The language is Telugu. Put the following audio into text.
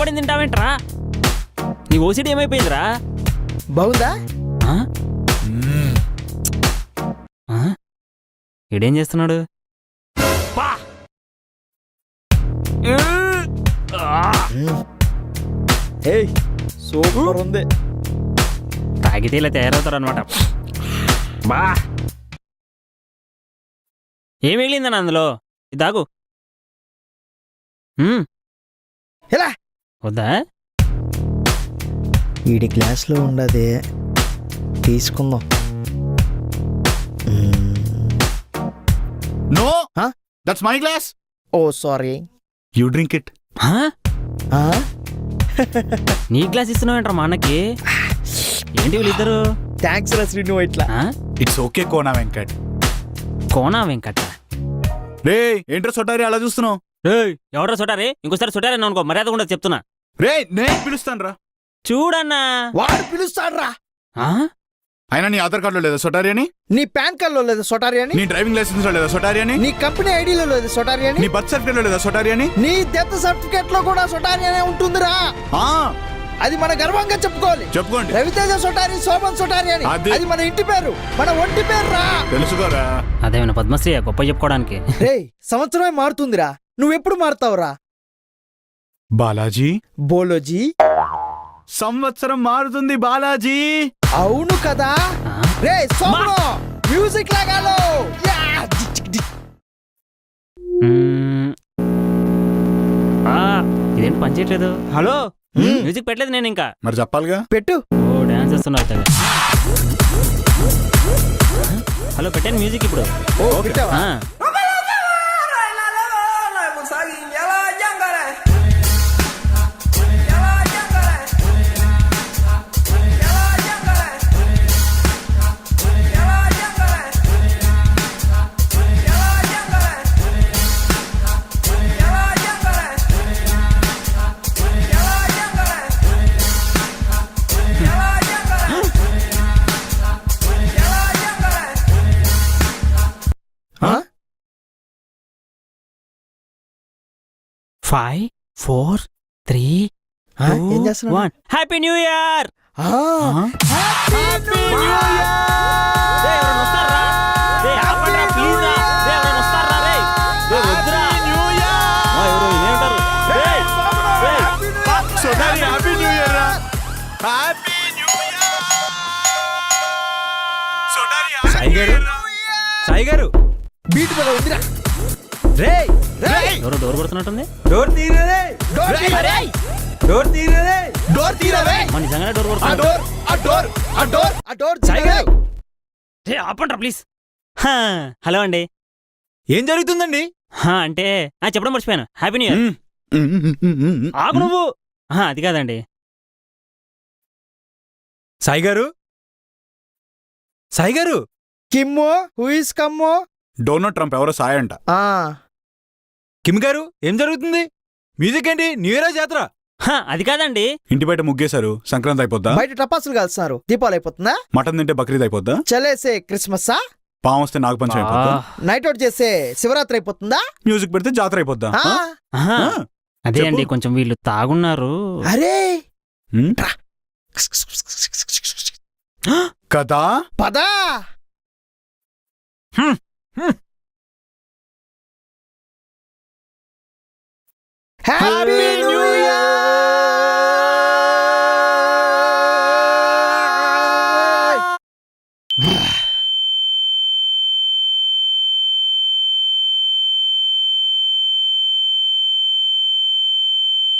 పడింది తింటావేంట్రా? నీ ఓసిడి ఏమైపోయిందిరా? బాగుందా? ఈడేం చేస్తున్నాడు? సూపర్ ఉంది. తాగితే ఇలా తయారవుతారు అనమాట. బా ఏం మిగిలిందని అందులో? ఇది తాగు. ఎలా వద్దా? వీడి గ్లాస్లో ఉండదే తీసుకుందాం. No, that's my glass. Oh sorry. You drink it. నీ గ్లాస్ ఇస్తున్నావేంట్రా మా అన్నకి? ఏంటి వీళ్ళిద్దరు? థ్యాంక్స్ రా శ్రీను. ఇట్లా ఇట్స్ ఓకే కోనా వెంకట్. కోనా వెంకట? రే ఏంట్రా సొటారి అలా చూస్తున్నావు? ఎవరో సొటారే? ఇంకోసారి సొటారే అనుకో, మర్యాద కూడా చెప్తున్నా. రే నేను పిలుస్తాను రా. చూడన్నా, వాడు పిలుస్తాడు రా. అయినా నీ ఆధార్ కార్డులో లేదా సొటారి అని? నీ పాన్ కార్డ్ లో లేదా సొటారి అని? నీ డ్రైవింగ్ లైసెన్స్ లో లేదా సొటారి అని? నీ కంపెనీ ఐడిలో లేదా సొటారి అని? నీ బర్త్ సర్టిఫికేట్ లో లేదా సొటారి అని? నీ డెత్ సర్టిఫికేట్ లో కూడా సొటారి అనే ఉంటుందిరా. అది మన గర్వంగా చెప్పుకోవాలి. చెప్పుకోండి. రవితేజ సొటారి, శోభన్ సొటారి అని. అది మన ఇంటి పేరు, మన ఒంటి పేరు రా. తెలుసుకోరా. అదేమైనా పద్మశ్రీ గొప్ప చెప్పుకోవడానికి? రే సంవత్సరమే మారుతుందిరా, నువ్వెప్పుడు మారుతావురా? బాలాజీ బోలోజీ. సంవత్సరం మారుతుంది బాలాజీ. అవును కదా. రే సోమో మ్యూజిక్ లాగాలో. ఇదేంటి పనిచేయట్లేదు? హలో, మ్యూజిక్ పెట్టలేదు నేను ఇంకా. మరి చెప్పాలిగా. పెట్టు. ఓ డాన్స్ చేస్తున్నావు. హలో, పెట్టాను మ్యూజిక్ ఇప్పుడు. Five, 4, 3, 2, 1. Happy new year. Sai గారు బీట్ మీద ఉందిరా. ఎవరో డోర్ కొడుతున్నట్టుంది. డోర్ తీరరే, డోర్ తీరరే, డోర్ తీరరే, డోర్ తీరరే. మన నిజంగానే డోర్ కొడుతున్నా. డోర్ సాయి గారు. ఆపండ్రా ప్లీజ్. హలో అండి. ఏం జరుగుతుందండి? అంటే చెప్పడం మర్చిపోయాను. Happy new year. ఆపు నువ్వు. అది కాదండి. సాయి గారు, సాయి గారు. కిమ్మో, హూ ఇస్ కమ్మో? డోనాల్డ్ ట్రంప్ ఎవరో సాయి అంట. కిమ్ గారు, ఏం జరుగుతుంది? మ్యూజిక్ ఏంటి? న్యూ ఇయర్ జాతర? అది కాదండి. ఇంటి బయట ముగ్గేశారు, సంక్రాంతి అయిపోద్దా? బయట టపాసులు కాల్స్తున్నారు, దీపావళి అయిపోతుందా? మటన్ తింటే బక్రీద్ అయిపోద్దా? చలేసే క్రిస్మస్సా? పాము వస్తే నాగపంచమి అయిపోద్దా? నైట్ అవుట్ చేస్తే శివరాత్రి అయిపోతుందా? మ్యూజిక్ పెడితే జాతర అయిపోద్దా? అదే అండి, కొంచెం వీళ్ళు తాగున్నారు. అరే కదా పదా. హ్యాపీ